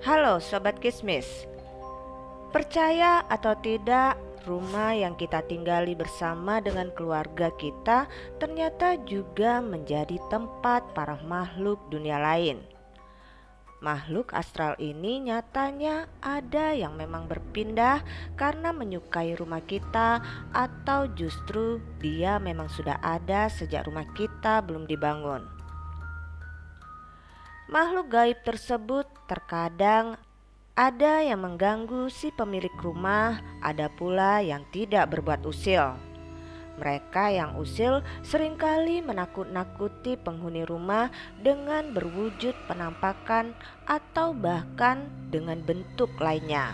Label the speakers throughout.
Speaker 1: Halo Sobat Kismis, percaya atau tidak, rumah yang kita tinggali bersama dengan keluarga kita ternyata juga menjadi tempat para makhluk dunia lain. Makhluk astral ini nyatanya ada yang memang berpindah karena menyukai rumah kita, atau justru dia memang sudah ada sejak rumah kita belum dibangun. Makhluk gaib tersebut terkadang ada yang mengganggu si pemilik rumah, ada pula yang tidak berbuat usil. Mereka yang usil seringkali menakut-nakuti penghuni rumah dengan berwujud penampakan atau bahkan dengan bentuk lainnya.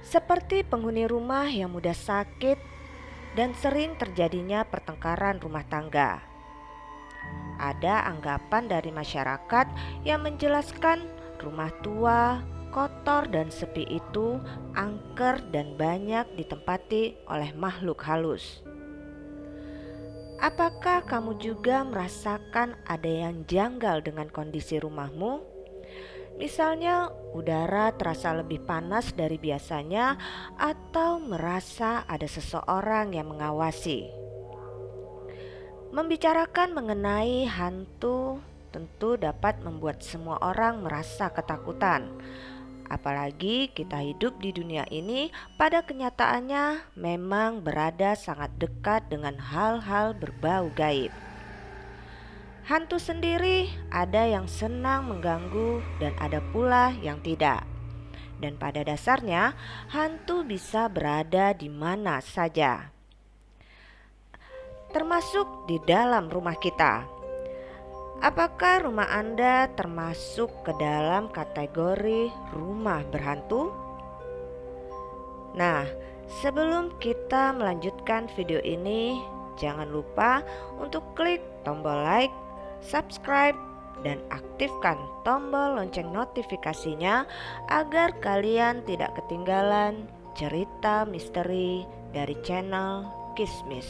Speaker 1: Seperti penghuni rumah yang mudah sakit dan sering terjadinya pertengkaran rumah tangga. Ada anggapan dari masyarakat yang menjelaskan rumah tua, kotor dan sepi itu angker dan banyak ditempati oleh makhluk halus. Apakah kamu juga merasakan ada yang janggal dengan kondisi rumahmu? Misalnya udara terasa lebih panas dari biasanya, atau merasa ada seseorang yang mengawasi. Membicarakan mengenai hantu tentu dapat membuat semua orang merasa ketakutan. Apalagi kita hidup di dunia ini pada kenyataannya memang berada sangat dekat dengan hal-hal berbau gaib. Hantu sendiri ada yang senang mengganggu dan ada pula yang tidak. Dan pada dasarnya hantu bisa berada di mana saja, termasuk di dalam rumah kita. Apakah rumah Anda termasuk ke dalam kategori rumah berhantu? Nah, sebelum kita melanjutkan video ini, jangan lupa untuk klik tombol like, subscribe, dan aktifkan tombol lonceng notifikasinya agar kalian tidak ketinggalan cerita misteri dari channel Kismis.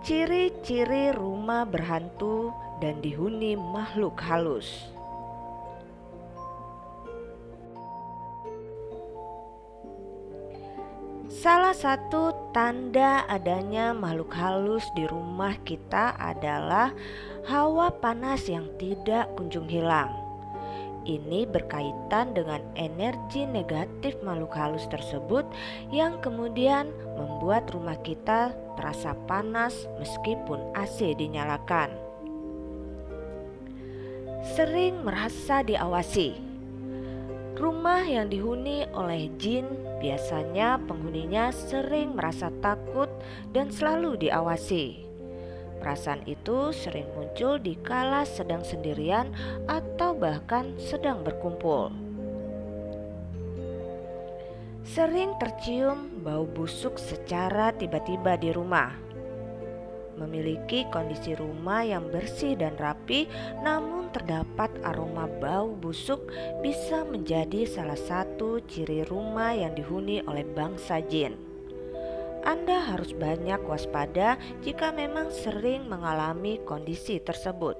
Speaker 1: Ciri-ciri rumah berhantu dan dihuni makhluk halus. Salah satu tanda adanya makhluk halus di rumah kita adalah hawa panas yang tidak kunjung hilang. Ini berkaitan dengan energi negatif makhluk halus tersebut yang kemudian membuat rumah kita terasa panas meskipun AC dinyalakan. Sering merasa diawasi. Rumah yang dihuni oleh jin biasanya penghuninya sering merasa takut dan selalu diawasi. Perasaan itu sering muncul dikala sedang sendirian atau bahkan sedang berkumpul. Sering tercium bau busuk secara tiba-tiba di rumah. Memiliki kondisi rumah yang bersih dan rapi, namun terdapat aroma bau busuk bisa menjadi salah satu ciri rumah yang dihuni oleh bangsa jin. Anda harus banyak waspada jika memang sering mengalami kondisi tersebut.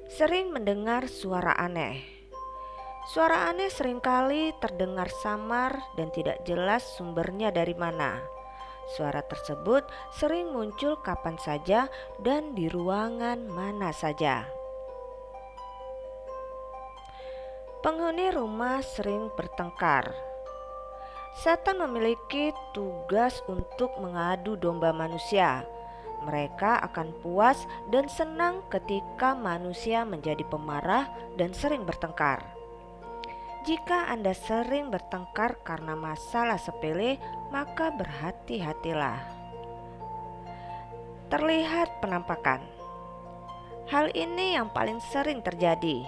Speaker 1: Sering mendengar suara aneh. Suara aneh seringkali terdengar samar dan tidak jelas sumbernya dari mana. Suara tersebut sering muncul kapan saja dan di ruangan mana saja. Penghuni rumah sering bertengkar. Setan memiliki tugas untuk mengadu domba manusia. Mereka akan puas dan senang ketika manusia menjadi pemarah dan sering bertengkar. Jika Anda sering bertengkar karena masalah sepele, maka berhati-hatilah. Terlihat penampakan. Hal ini yang paling sering terjadi.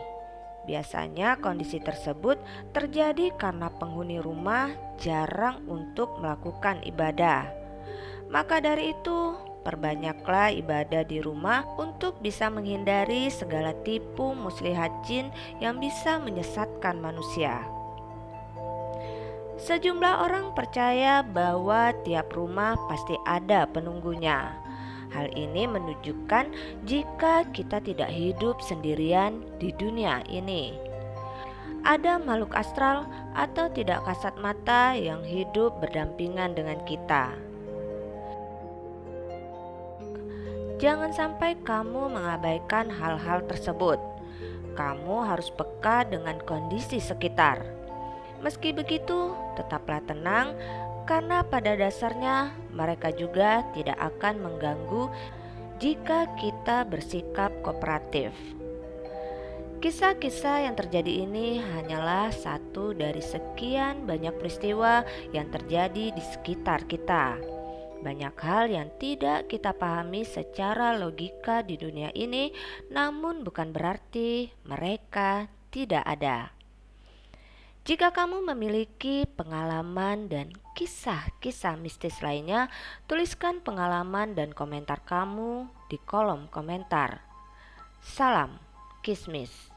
Speaker 1: Biasanya kondisi tersebut terjadi karena penghuni rumah jarang untuk melakukan ibadah. Maka dari itu, perbanyaklah ibadah di rumah untuk bisa menghindari segala tipu muslihat jin yang bisa menyesatkan manusia. Sejumlah orang percaya bahwa tiap rumah pasti ada penunggunya. Hal ini menunjukkan jika kita tidak hidup sendirian di dunia ini. Ada makhluk astral atau tidak kasat mata yang hidup berdampingan dengan kita. Jangan sampai kamu mengabaikan hal-hal tersebut. Kamu harus peka dengan kondisi sekitar. Meski begitu, tetaplah tenang karena pada dasarnya mereka juga tidak akan mengganggu jika kita bersikap kooperatif. Kisah-kisah yang terjadi ini hanyalah satu dari sekian banyak peristiwa yang terjadi di sekitar kita. Banyak hal yang tidak kita pahami secara logika di dunia ini, namun bukan berarti mereka tidak ada. Jika kamu memiliki pengalaman dan kisah-kisah mistis lainnya, tuliskan pengalaman dan komentar kamu di kolom komentar. Salam Kismis.